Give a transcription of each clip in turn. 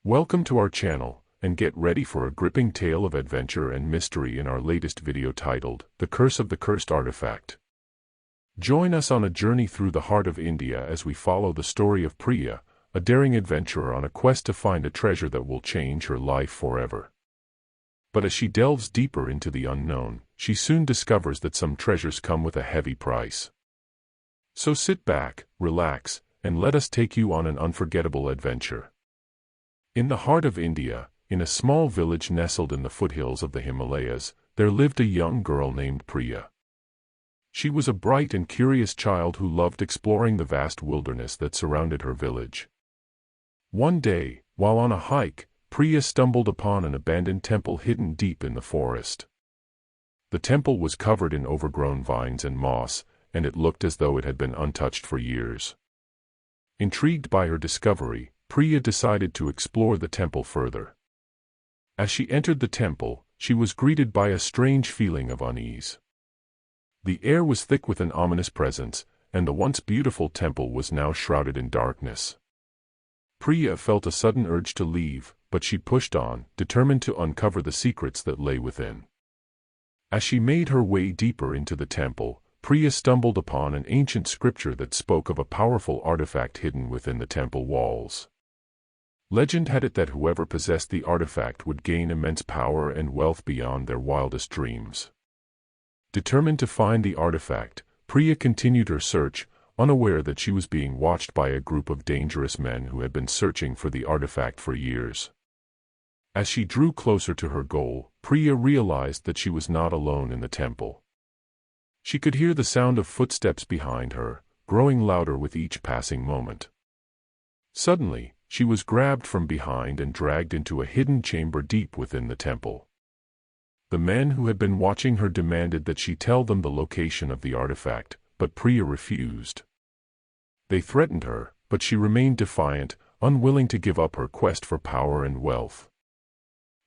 Welcome to our channel, and get ready for a gripping tale of adventure and mystery in our latest video titled, The Curse of the Cursed Artifact. Join us on a journey through the heart of India as we follow the story of Priya, a daring adventurer on a quest to find a treasure that will change her life forever. But as she delves deeper into the unknown, she soon discovers that some treasures come with a heavy price. So sit back, relax, and let us take you on an unforgettable adventure. In the heart of India, in a small village nestled in the foothills of the Himalayas, there lived a young girl named Priya. She was a bright and curious child who loved exploring the vast wilderness that surrounded her village. One day, while on a hike, Priya stumbled upon an abandoned temple hidden deep in the forest. The temple was covered in overgrown vines and moss, and it looked as though it had been untouched for years. Intrigued by her discovery, Priya decided to explore the temple further. As she entered the temple, she was greeted by a strange feeling of unease. The air was thick with an ominous presence, and the once beautiful temple was now shrouded in darkness. Priya felt a sudden urge to leave, but she pushed on, determined to uncover the secrets that lay within. As she made her way deeper into the temple, Priya stumbled upon an ancient scripture that spoke of a powerful artifact hidden within the temple walls. Legend had it that whoever possessed the artifact would gain immense power and wealth beyond their wildest dreams. Determined to find the artifact, Priya continued her search, unaware that she was being watched by a group of dangerous men who had been searching for the artifact for years. As she drew closer to her goal, Priya realized that she was not alone in the temple. She could hear the sound of footsteps behind her, growing louder with each passing moment. Suddenly, she was grabbed from behind and dragged into a hidden chamber deep within the temple. The men who had been watching her demanded that she tell them the location of the artifact, but Priya refused. They threatened her, but she remained defiant, unwilling to give up her quest for power and wealth.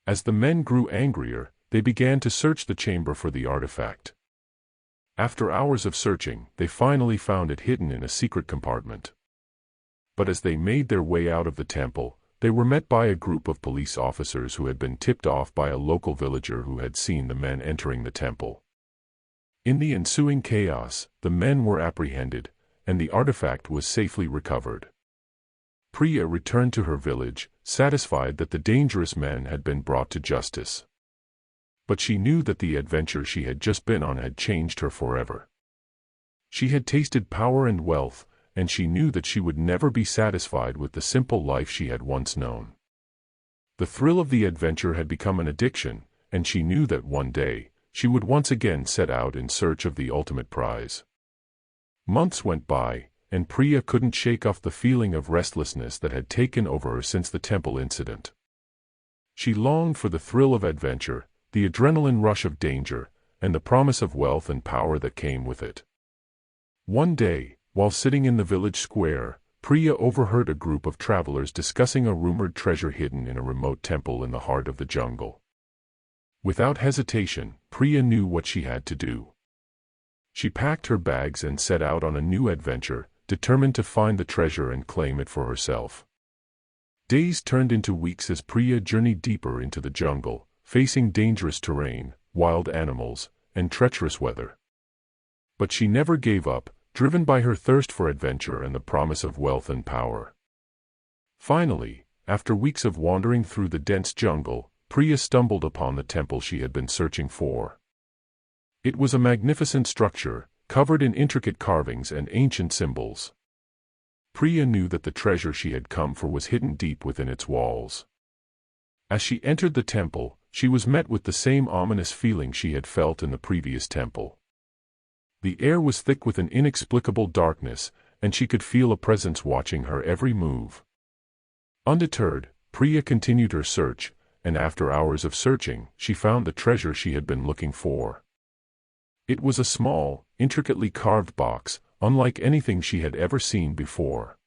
As the men grew angrier, they began to search the chamber for the artifact. After hours of searching, they finally found it hidden in a secret compartment. But as they made their way out of the temple, they were met by a group of police officers who had been tipped off by a local villager who had seen the men entering the temple. In the ensuing chaos, the men were apprehended, and the artifact was safely recovered. Priya returned to her village, satisfied that the dangerous men had been brought to justice. But she knew that the adventure she had just been on had changed her forever. She had tasted power and wealth, and she knew that she would never be satisfied with the simple life she had once known. The thrill of the adventure had become an addiction, and she knew that one day, she would once again set out in search of the ultimate prize. Months went by, and Priya couldn't shake off the feeling of restlessness that had taken over her since the temple incident. She longed for the thrill of adventure, the adrenaline rush of danger, and the promise of wealth and power that came with it. One day, while sitting in the village square, Priya overheard a group of travelers discussing a rumored treasure hidden in a remote temple in the heart of the jungle. Without hesitation, Priya knew what she had to do. She packed her bags and set out on a new adventure, determined to find the treasure and claim it for herself. Days turned into weeks as Priya journeyed deeper into the jungle, facing dangerous terrain, wild animals, and treacherous weather. But she never gave up, driven by her thirst for adventure and the promise of wealth and power. Finally, after weeks of wandering through the dense jungle, Priya stumbled upon the temple she had been searching for. It was a magnificent structure, covered in intricate carvings and ancient symbols. Priya knew that the treasure she had come for was hidden deep within its walls. As she entered the temple, she was met with the same ominous feeling she had felt in the previous temple. The air was thick with an inexplicable darkness, and she could feel a presence watching her every move. Undeterred, Priya continued her search, and after hours of searching, she found the treasure she had been looking for. It was a small, intricately carved box, unlike anything she had ever seen before.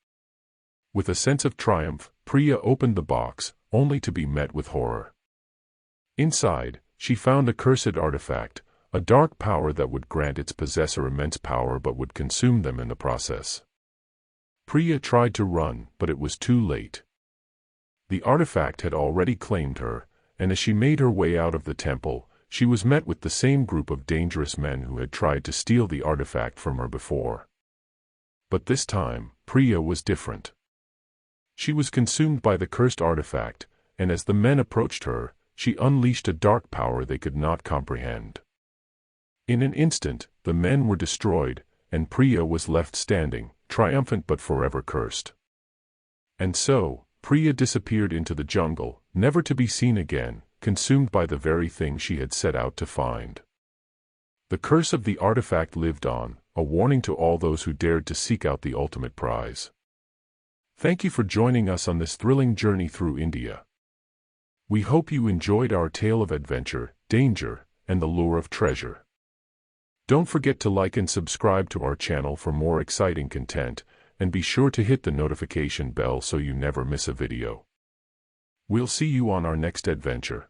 With a sense of triumph, Priya opened the box, only to be met with horror. Inside, she found a cursed artifact, a dark power that would grant its possessor immense power but would consume them in the process. Priya tried to run, but it was too late. The artifact had already claimed her, and as she made her way out of the temple, she was met with the same group of dangerous men who had tried to steal the artifact from her before. But this time, Priya was different. She was consumed by the cursed artifact, and as the men approached her, she unleashed a dark power they could not comprehend. In an instant, the men were destroyed, and Priya was left standing, triumphant but forever cursed. And so, Priya disappeared into the jungle, never to be seen again, consumed by the very thing she had set out to find. The curse of the artifact lived on, a warning to all those who dared to seek out the ultimate prize. Thank you for joining us on this thrilling journey through India. We hope you enjoyed our tale of adventure, danger, and the lure of treasure. Don't forget to like and subscribe to our channel for more exciting content, and be sure to hit the notification bell so you never miss a video. We'll see you on our next adventure.